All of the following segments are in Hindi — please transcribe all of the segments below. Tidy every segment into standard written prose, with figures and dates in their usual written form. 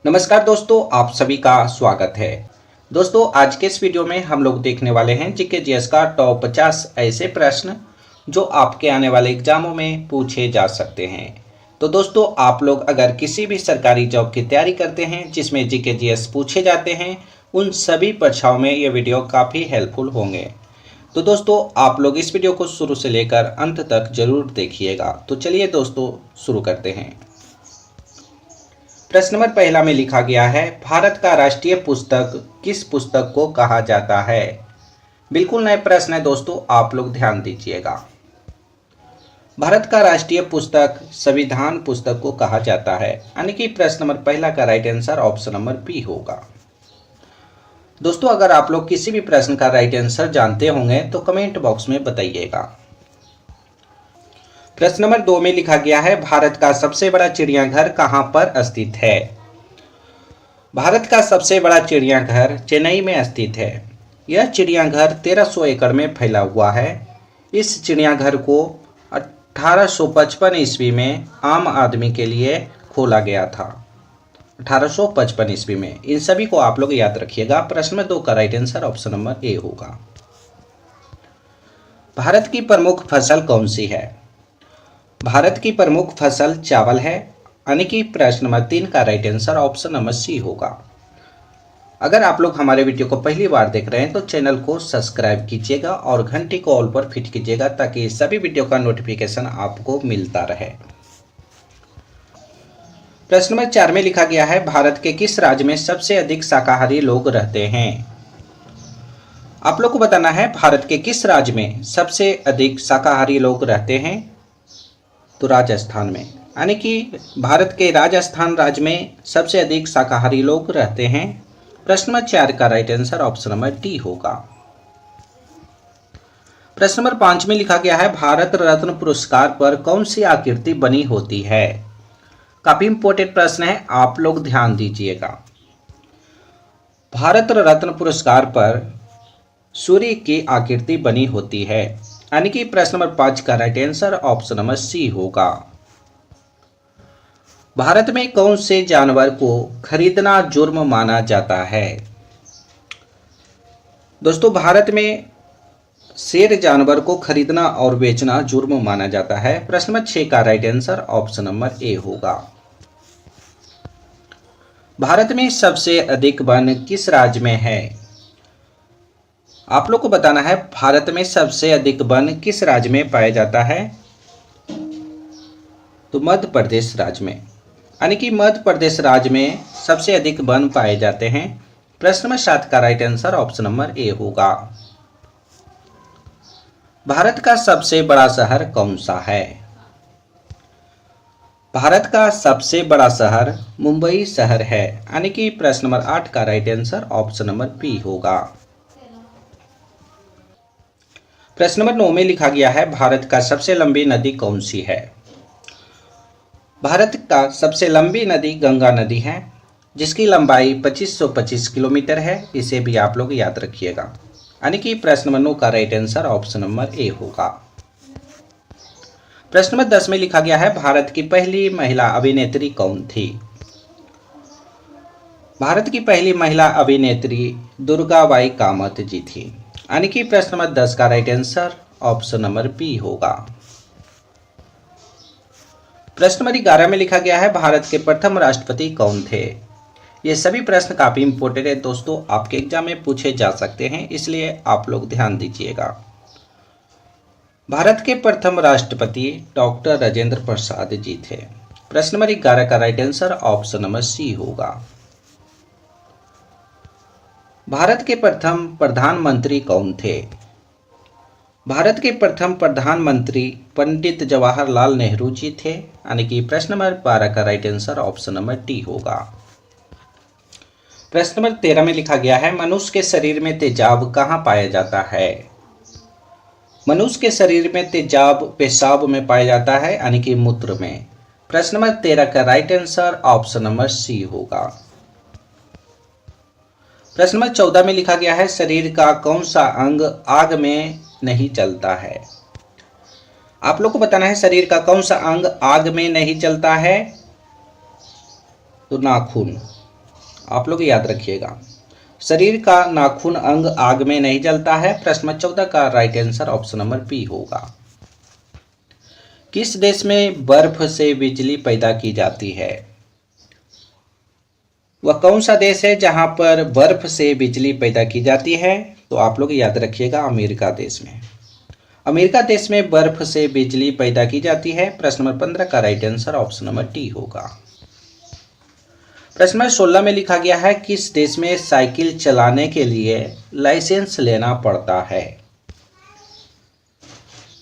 नमस्कार दोस्तों, आप सभी का स्वागत है। दोस्तों, आज के इस वीडियो में हम लोग देखने वाले हैं जीके जीएस का टॉप 50 ऐसे प्रश्न जो आपके आने वाले एग्जामों में पूछे जा सकते हैं। तो दोस्तों, आप लोग अगर किसी भी सरकारी जॉब की तैयारी करते हैं जिसमें जीके जीएस पूछे जाते हैं, उन सभी परीक्षाओं में ये वीडियो काफ़ी हेल्पफुल होंगे। तो दोस्तों, आप लोग इस वीडियो को शुरू से लेकर अंत तक जरूर देखिएगा। तो चलिए दोस्तों, शुरू करते हैं। प्रश्न नंबर पहला में लिखा गया है, भारत का राष्ट्रीय पुस्तक किस पुस्तक को कहा जाता है। बिल्कुल नए प्रश्न है दोस्तों, आप लोग ध्यान दीजिएगा। भारत का राष्ट्रीय पुस्तक संविधान पुस्तक को कहा जाता है, यानी कि प्रश्न नंबर पहला का right answer option number B होगा। दोस्तों, अगर आप लोग किसी भी प्रश्न का राइट आंसर जानते होंगे तो कमेंट बॉक्स में बताइएगा। प्रश्न नंबर 2 में लिखा गया है, भारत का सबसे बड़ा चिड़ियाघर कहां पर स्थित है। भारत का सबसे बड़ा चिड़ियाघर चेन्नई में स्थित है। यह चिड़ियाघर 1300 एकड़ में फैला हुआ है। इस चिड़ियाघर को 1855 ईस्वी में आम आदमी के लिए खोला गया था। 1855 ईस्वी में। इन सभी को आप लोग याद रखिएगा। प्रश्न नंबर 2 का right answer option number A होगा। भारत की प्रमुख फसल कौन सी है। भारत की प्रमुख फसल चावल है, यानी कि प्रश्न नंबर 3 का right answer option number C होगा। अगर आप लोग हमारे वीडियो को पहली बार देख रहे हैं तो चैनल को सब्सक्राइब कीजिएगा और घंटी को ऑल पर फिट कीजिएगा ताकि सभी वीडियो का नोटिफिकेशन आपको मिलता रहे। प्रश्न नंबर 4 में लिखा गया है, भारत के किस राज्य में सबसे अधिक शाकाहारी लोग रहते हैं। आप लोग को बताना है भारत के किस राज्य में सबसे अधिक शाकाहारी लोग रहते हैं। तो राजस्थान में, यानी कि भारत के राजस्थान राज्य में सबसे अधिक शाकाहारी लोग रहते हैं। प्रश्न नंबर 4 का right answer option number D होगा। प्रश्न नंबर 5 में लिखा गया है, भारत रत्न पुरस्कार पर कौन सी आकृति बनी होती है। काफी इंपॉर्टेंट प्रश्न है, आप लोग ध्यान दीजिएगा। भारत रत्न पुरस्कार पर सूर्य की आकृति बनी होती है, यानी कि प्रश्न नंबर 5 का right answer option number C होगा। भारत में कौन से जानवर को खरीदना जुर्म माना जाता है। दोस्तों, भारत में शेर जानवर को खरीदना और बेचना जुर्म माना जाता है। प्रश्न नंबर 6 का right answer option number A होगा। भारत में सबसे अधिक वन किस राज्य में है। आप लोग को बताना है भारत में सबसे अधिक वन किस राज्य में पाया जाता है। तो मध्य प्रदेश राज्य में, यानी कि मध्य प्रदेश राज्य में सबसे अधिक वन पाए जाते हैं। प्रश्न नंबर 7 का right answer option number A होगा। भारत का सबसे बड़ा शहर कौन सा है। भारत का सबसे बड़ा शहर मुंबई शहर है, यानी कि प्रश्न नंबर 8 का right answer option number B होगा। प्रश्न नंबर 9 में लिखा गया है, भारत का सबसे लंबी नदी कौन सी है। भारत का सबसे लंबी नदी गंगा नदी है, जिसकी लंबाई 2525 किलोमीटर है। इसे भी आप लोग याद रखिएगा, यानी कि प्रश्न नंबर 9 का right answer option number A होगा। प्रश्न नंबर 10 में लिखा गया है, भारत की पहली महिला अभिनेत्री कौन थी। भारत की पहली महिला अभिनेत्री दुर्गाबाई कामत जी थी, यानी कि प्रश्न नंबर 10 का right answer option number B होगा। प्रश्न नंबर 11 में लिखा गया है, भारत के प्रथम राष्ट्रपति कौन थे। ये सभी प्रश्न काफी इंपॉर्टेंट है दोस्तों, आपके एग्जाम में पूछे जा सकते हैं, इसलिए आप लोग ध्यान दीजिएगा। भारत के प्रथम राष्ट्रपति डॉक्टर राजेंद्र प्रसाद जी थे। प्रश्न नंबर 11 का right answer option number C होगा। भारत के प्रथम प्रधानमंत्री कौन थे। भारत के प्रथम प्रधानमंत्री पंडित जवाहरलाल नेहरू जी थे, यानी कि प्रश्न नंबर 12 का right answer option number D होगा। प्रश्न नंबर 13 में लिखा गया है, मनुष्य के शरीर में तेजाब कहाँ पाया जाता है। मनुष्य के शरीर में तेजाब पेशाब में पाया जाता है, यानी कि मूत्र में। प्रश्न नंबर 13 का right answer option number C होगा। प्रश्न नंबर 14 में लिखा गया है, शरीर का कौन सा अंग आग में नहीं जलता है। आप लोग को बताना है शरीर का कौन सा अंग आग में नहीं जलता है। तो नाखून, आप लोग याद रखिएगा। शरीर का नाखून अंग आग में नहीं जलता है। प्रश्न नंबर 14 का right answer option number B होगा। किस देश में बर्फ से बिजली पैदा की जाती है? वह कौन सा देश है जहां पर बर्फ से बिजली पैदा की जाती है? तो आप लोग याद रखिएगा, अमेरिका देश में। अमेरिका देश में बर्फ से बिजली पैदा की जाती है। प्रश्न नंबर 15 का right answer option number D होगा। प्रश्न नंबर 16 में लिखा गया है, किस देश में साइकिल चलाने के लिए लाइसेंस लेना पड़ता है?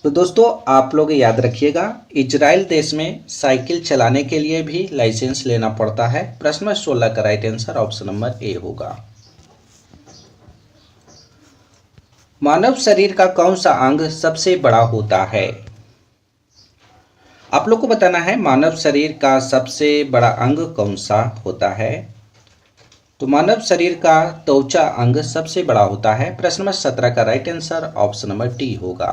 तो दोस्तों आप लोग याद रखिएगा, इजराइल देश में साइकिल चलाने के लिए भी लाइसेंस लेना पड़ता है। प्रश्न नंबर 16 का right answer option number A होगा। मानव शरीर का कौन सा अंग सबसे बड़ा होता है? आप लोग को बताना है मानव शरीर का सबसे बड़ा अंग कौन सा होता है। तो मानव शरीर का त्वचा अंग सबसे बड़ा होता है। प्रश्न नंबर 17 का right answer option number D होगा।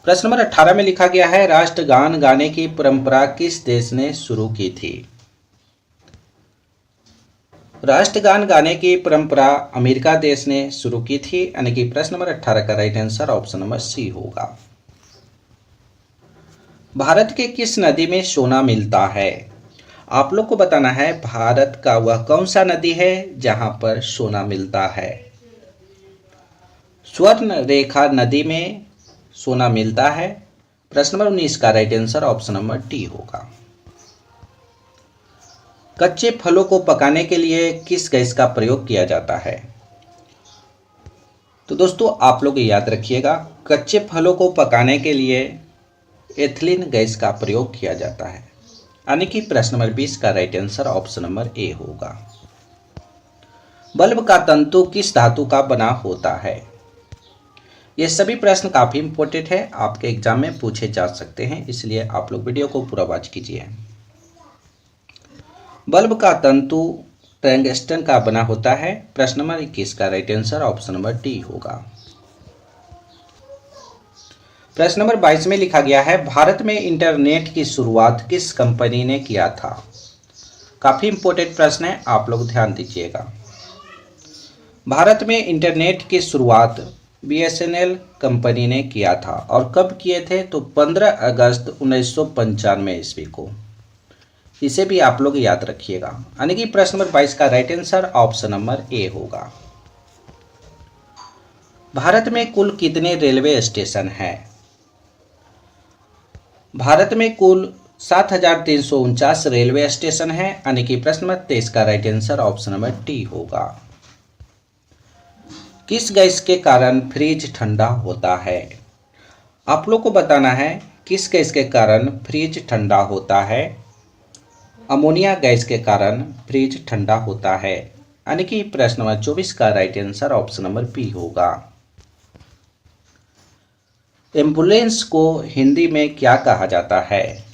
प्रश्न नंबर 18 में लिखा गया है, राष्ट्रगान गाने की परंपरा किस देश ने शुरू की थी? राष्ट्रगान गाने की परंपरा अमेरिका देश ने शुरू की थी, यानी कि प्रश्न नंबर 18 का right answer option number C होगा। भारत के किस नदी में सोना मिलता है? आप लोग को बताना है भारत का वह कौन सा नदी है जहां पर सोना मिलता है। स्वर्ण रेखा नदी में सोना मिलता है। प्रश्न नंबर 19 का right answer option number D होगा। कच्चे फलों को पकाने के लिए किस गैस का प्रयोग किया जाता है? तो दोस्तों आप लोग याद रखिएगा, कच्चे फलों को पकाने के लिए एथिलीन गैस का प्रयोग किया जाता है, यानी कि प्रश्न नंबर 20 का right answer option number A होगा। बल्ब का तंतु किस धातु का बना होता है? ये सभी प्रश्न काफ़ी इंपॉर्टेंट है, आपके एग्जाम में पूछे जा सकते हैं, इसलिए आप लोग वीडियो को पूरा वॉच कीजिए। बल्ब का तंतु टंगस्टन का बना होता है। प्रश्न नंबर 21 का right answer option number D होगा। प्रश्न नंबर 22 में लिखा गया है, भारत में इंटरनेट की शुरुआत किस कंपनी ने किया था? काफ़ी इंपॉर्टेंट प्रश्न है, आप लोग ध्यान दीजिएगा। भारत में इंटरनेट की शुरुआत BSNL कंपनी ने किया था, और कब किए थे? तो 15 अगस्त 1995 ईस्वी को। इसे भी आप लोग याद रखिएगा, यानी कि प्रश्न नंबर 22 का right answer option number A होगा। भारत में कुल कितने रेलवे स्टेशन हैं? भारत में कुल 7349 रेलवे स्टेशन हैं, यानी कि प्रश्न नंबर 23 का right answer option number D होगा। किस गैस के कारण फ्रिज ठंडा होता है? आप लोग को बताना है किस गैस के कारण फ्रिज ठंडा होता है। अमोनिया गैस के कारण फ्रिज ठंडा होता है, यानी कि प्रश्न नंबर 24 का right answer option number B होगा। एम्बुलेंस को हिंदी में क्या कहा जाता है?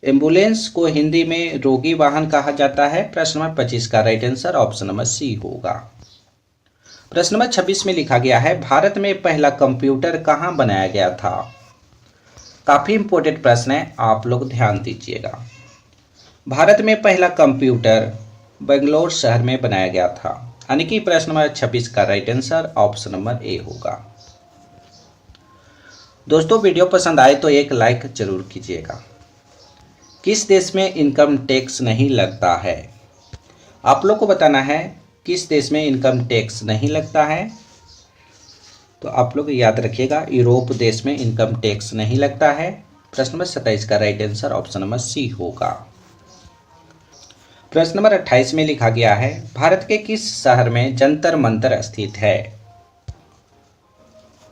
एम्बुलेंस को हिंदी में रोगी वाहन कहा जाता है। प्रश्न नंबर 25 का right answer option number C होगा। प्रश्न नंबर 26 में लिखा गया है, भारत में पहला कंप्यूटर कहाँ बनाया गया था? काफ़ी इंपॉर्टेंट प्रश्न है, आप लोग ध्यान दीजिएगा। भारत में पहला कंप्यूटर बेंगलोर शहर में बनाया गया था, यानी कि प्रश्न नंबर 26 का right answer option number A होगा। दोस्तों वीडियो पसंद आए तो एक लाइक जरूर कीजिएगा। किस देश में इनकम टैक्स नहीं लगता है? आप लोग को बताना है किस देश में इनकम टैक्स नहीं लगता है। तो आप लोग याद रखिएगा, यूरोप देश में इनकम टैक्स नहीं लगता है। प्रश्न नंबर 27 का right answer option number C होगा। प्रश्न नंबर 28 में लिखा गया है, भारत के किस शहर में जंतर मंतर स्थित है?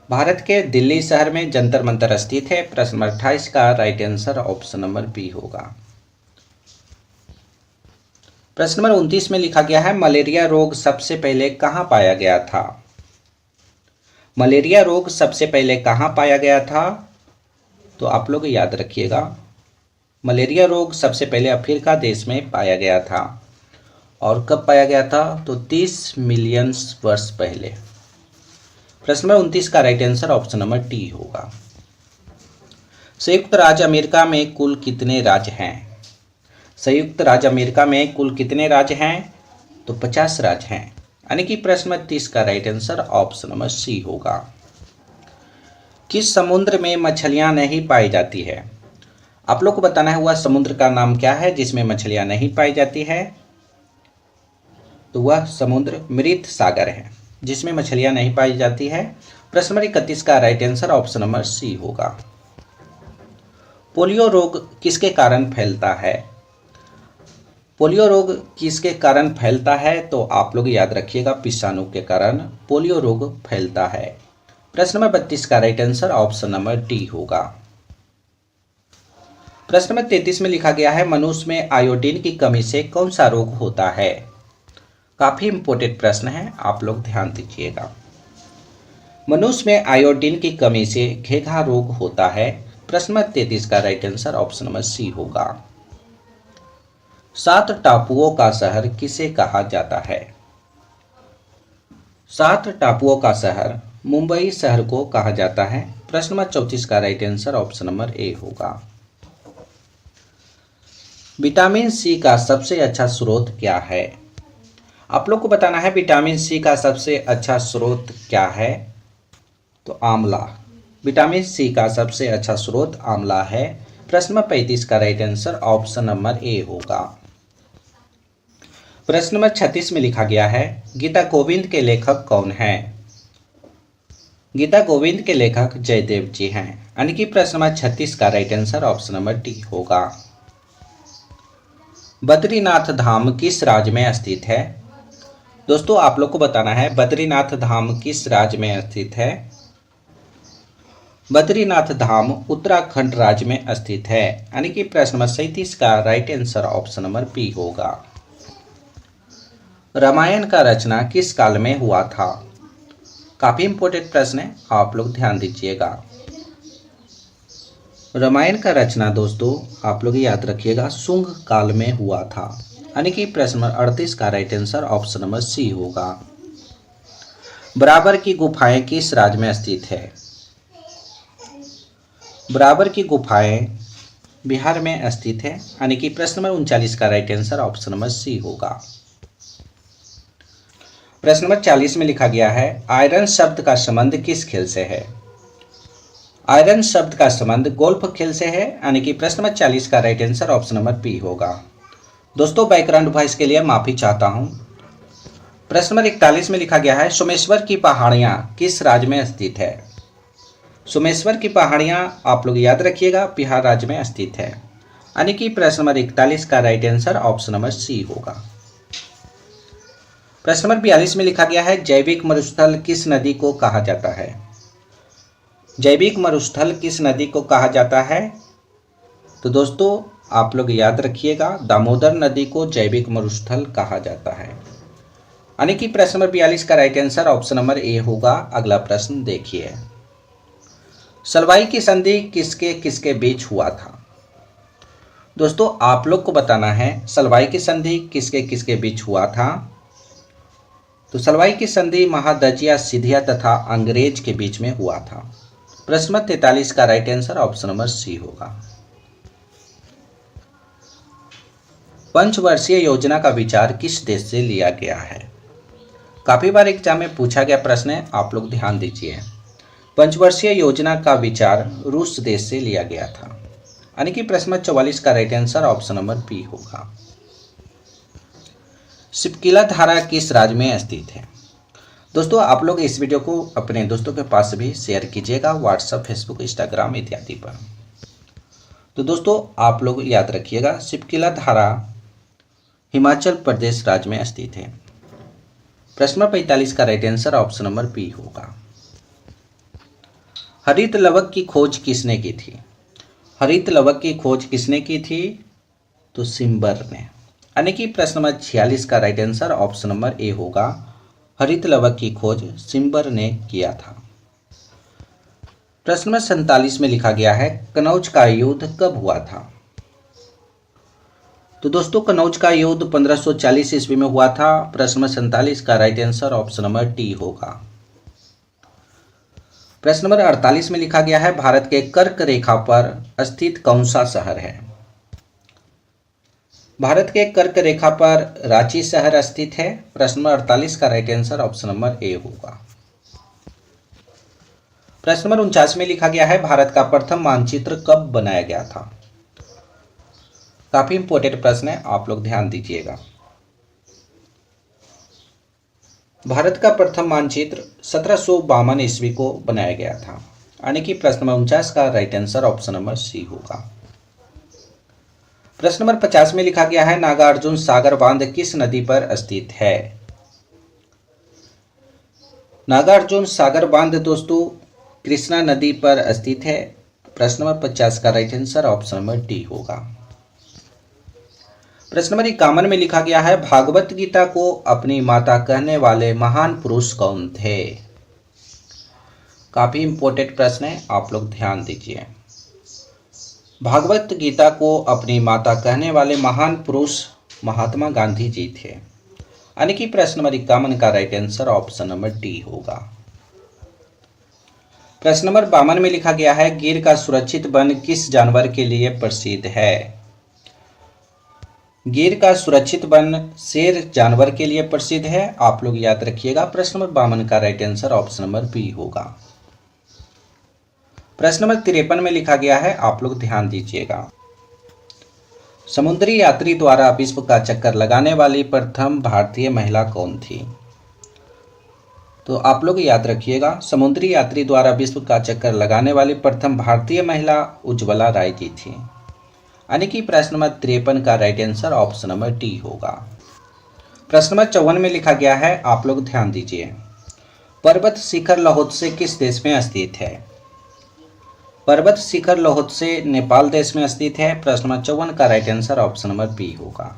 भारत के दिल्ली शहर में जंतर मंतर स्थित है। प्रश्न नंबर 28 का right answer option number B होगा। प्रश्न नंबर 29 में लिखा गया है, मलेरिया रोग सबसे पहले कहाँ पाया गया था? मलेरिया रोग सबसे पहले कहाँ पाया गया था? तो आप लोग याद रखिएगा, मलेरिया रोग सबसे पहले अफ्रीका देश में पाया गया था। और कब पाया गया था? तो 30 मिलियन वर्ष पहले। प्रश्न नंबर 29 का right answer option number D होगा। संयुक्त राज्य अमेरिका में कुल कितने राज्य हैं? संयुक्त राज्य अमेरिका में कुल कितने राज्य हैं? तो 50 राज्य हैं। यानी कि प्रश्न नंबर 30 का right answer option number C होगा। किस समुद्र में मछलियां नहीं पाई जाती है? आप लोग को बताना है वह समुद्र का नाम क्या है जिसमें मछलियां नहीं पाई जाती है। तो वह समुद्र मृत सागर है जिसमें मछलियां नहीं पाई जाती है। प्रश्न नंबर 31 का right answer option number C होगा। पोलियो रोग किसके कारण फैलता है? पोलियो रोग किसके कारण फैलता है? तो आप लोग याद रखिएगा, विषाणु के कारण पोलियो रोग फैलता है। प्रश्न नंबर 32 का right answer option number D होगा। प्रश्न नंबर 33 में लिखा गया है, मनुष्य में आयोडीन की कमी से कौन सा रोग होता है? काफी इंपॉर्टेंट प्रश्न है, आप लोग ध्यान दीजिएगा। मनुष्य में आयोडीन की कमी से घेघा रोग होता है। प्रश्न नंबर 33 का right answer option number C होगा। 7 टापुओं का शहर किसे कहा जाता है? 7 टापुओं का शहर मुंबई शहर को कहा जाता है। प्रश्न नंबर 34 का right answer option number A होगा। विटामिन सी का सबसे अच्छा स्रोत क्या है? आप लोग को बताना है विटामिन सी का सबसे अच्छा स्रोत क्या है। तो आंवला। विटामिन सी का सबसे अच्छा स्रोत आंवला है। प्रश्न नंबर 35 का right answer option number A होगा। प्रश्न नंबर 36 में लिखा गया है, गीता गोविंद के लेखक कौन हैं? गीता गोविंद के लेखक जयदेव जी हैं। यानी कि प्रश्न नंबर 36 का right answer option number D होगा। बद्रीनाथ धाम किस राज्य में स्थित है? दोस्तों आप लोग को बताना है बद्रीनाथ धाम किस राज्य में स्थित है। बद्रीनाथ धाम उत्तराखंड राज्य में स्थित है। यानी कि प्रश्न नंबर 37 का right answer option number B होगा। रामायण का रचना किस काल में हुआ था? काफी इंपॉर्टेंट प्रश्न है, आप लोग ध्यान दीजिएगा। रामायण का रचना दोस्तों आप लोग याद रखिएगा शुंग काल में हुआ था। यानी कि प्रश्न नंबर 38 का right answer option number C होगा। बराबर की गुफाएं किस राज्य में स्थित है? बराबर की गुफाएं बिहार में स्थित है। यानी कि प्रश्न नंबर 39 का right answer option number C होगा। प्रश्न नंबर 40 में लिखा गया है, आयरन शब्द का संबंध किस खेल से है? आयरन शब्द का संबंध गोल्फ खेल से है। यानी कि प्रश्न नंबर 40 का right answer option number B होगा। दोस्तों बैकग्राउंड वॉइस के लिए माफी चाहता हूं। प्रश्न नंबर 41 में लिखा गया है, सोमेश्वर की पहाड़ियां किस राज्य में स्थित है? सोमेश्वर की पहाड़ियां आप लोग याद रखिएगा बिहार राज्य में स्थित है। यानी कि प्रश्न नंबर 41 का right answer option number C होगा। प्रश्न नंबर 42 में लिखा गया है, जैविक मरुस्थल किस नदी को कहा जाता है? जैविक मरुस्थल किस नदी को कहा जाता है? तो दोस्तों आप लोग याद रखिएगा दामोदर नदी को जैविक मरुस्थल कहा जाता है। यानी कि प्रश्न नंबर 42 का right answer option number A होगा। अगला प्रश्न देखिए, सलवाई की संधि किसके किसके बीच हुआ था? दोस्तों आप लोग को बताना है सलवाई की संधि किसके किसके बीच हुआ था। तो सलवाई की संधि महादजिया सिंधिया तथा अंग्रेज के बीच में हुआ था। प्रश्न नंबर 43 का right answer option number C होगा। पंचवर्षीय योजना का विचार किस देश से लिया गया है? काफी बार एग्जाम में पूछा गया प्रश्न है, आप लोग ध्यान दीजिए। पंचवर्षीय योजना का विचार रूस देश से लिया गया था। यानी कि प्रश्न नंबर 44 का right answer option number B होगा। शिपकिला धारा किस राज्य में स्थित है? दोस्तों आप लोग इस वीडियो को अपने दोस्तों के पास भी शेयर कीजिएगा, व्हाट्सएप, फेसबुक, इंस्टाग्राम इत्यादि पर। तो दोस्तों आप लोग याद रखिएगा शिपकिला धारा हिमाचल प्रदेश राज्य में स्थित है। प्रश्न नंबर 45 का right answer option number B होगा। हरित लवक की खोज किसने की थी? हरित लवक की खोज किसने की थी? तो सिम्बर ने। यानी कि प्रश्न नंबर 46 का right answer option number A होगा। हरित लवक की खोज सिम्बर ने किया था। प्रश्न नंबर 47 में लिखा गया है, कनौज का युद्ध कब हुआ था? तो दोस्तों कनौज का युद्ध 1540 ईस्वी में हुआ था। प्रश्न नंबर 47 का right answer option number D होगा। प्रश्न नंबर 48 में लिखा गया है, भारत के कर्क रेखा पर स्थित कौन सा शहर है? भारत के कर्क रेखा पर रांची शहर स्थित है। प्रश्न नंबर 48 का right answer option number A होगा। प्रश्न नंबर 49 में लिखा गया है भारत का प्रथम मानचित्र कब बनाया गया था। काफी इंपॉर्टेंट प्रश्न है, आप लोग ध्यान दीजिएगा। भारत का प्रथम मानचित्र 1752 ईस्वी को बनाया गया था, यानी कि प्रश्न नंबर 49 का right answer option number C होगा। प्रश्न नंबर 50 में लिखा गया है नागार्जुन सागर बांध किस नदी पर स्थित है। नागार्जुन सागर बांध दोस्तों कृष्णा नदी पर स्थित है। प्रश्न नंबर 50 का right answer option number D होगा। प्रश्न नंबर 51 में लिखा गया है भागवत गीता को अपनी माता कहने वाले महान पुरुष कौन थे। काफी इंपॉर्टेंट प्रश्न है, आप लोग ध्यान दीजिए। भागवत गीता को अपनी माता कहने वाले महान पुरुष महात्मा गांधी जी थे, यानी कि प्रश्न नंबर 51 का right answer option number D होगा। प्रश्न नंबर 52 में लिखा गया है गिर का सुरक्षित वन किस जानवर के लिए प्रसिद्ध है। गिर का सुरक्षित वन शेर जानवर के लिए प्रसिद्ध है, आप लोग याद रखिएगा। प्रश्न नंबर 52 का right answer option number B होगा। प्रश्न नंबर 53 में लिखा गया है, आप लोग ध्यान दीजिएगा, समुद्री यात्री द्वारा विश्व का चक्कर लगाने वाली प्रथम भारतीय महिला कौन थी। तो आप लोग याद रखिएगा, समुद्री यात्री द्वारा विश्व का चक्कर लगाने वाली प्रथम भारतीय महिला उज्ज्वला राय जी थी, यानी कि प्रश्न नंबर 53 का right answer option number D होगा। प्रश्न नंबर 54 में लिखा गया है, आप लोग ध्यान दीजिए, पर्वत शिखर लोहोत्से किस देश में स्थित है। पर्वत शिखर लोहोत्से नेपाल देश में स्थित है। प्रश्न नंबर 54 का right answer option number B होगा।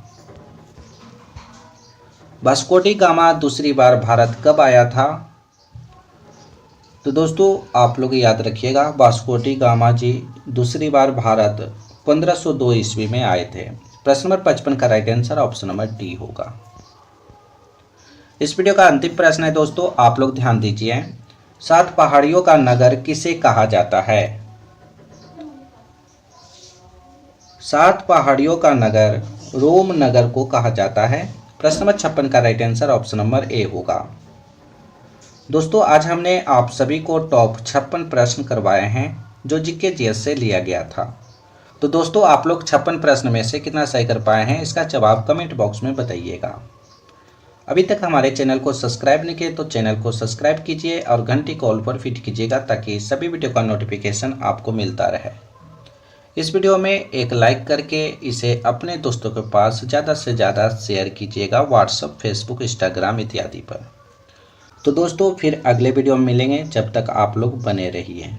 वास्को डी गामा दूसरी बार भारत कब आया था। तो दोस्तों आप लोग याद रखिएगा, वास्को डी गामा जी दूसरी बार भारत 1502 ईस्वी में आए थे। प्रश्न नंबर 55 का right answer option number D होगा। इस वीडियो का अंतिम प्रश्न है दोस्तों, आप लोग ध्यान दीजिए, 7 पहाड़ियों का नगर किसे कहा जाता है। 7 पहाड़ियों का नगर रोम नगर को कहा जाता है। प्रश्न नंबर 56 का right answer option number A होगा। दोस्तों आज हमने आप सभी को टॉप 56 प्रश्न करवाए हैं जो जीके जीएस से लिया गया था। तो दोस्तों आप लोग 56 प्रश्न में से कितना सही कर पाए हैं, इसका जवाब कमेंट बॉक्स में बताइएगा। अभी तक हमारे चैनल को सब्सक्राइब नहीं किए तो चैनल को सब्सक्राइब कीजिए और घंटी को ऑल पर फिट कीजिएगा ताकि सभी वीडियो का नोटिफिकेशन आपको मिलता रहे। इस वीडियो में एक लाइक करके इसे अपने दोस्तों के पास ज़्यादा से ज़्यादा शेयर कीजिएगा, व्हाट्सएप, फेसबुक, इंस्टाग्राम इत्यादि पर। तो दोस्तों फिर अगले वीडियो में मिलेंगे, जब तक आप लोग बने रहिए।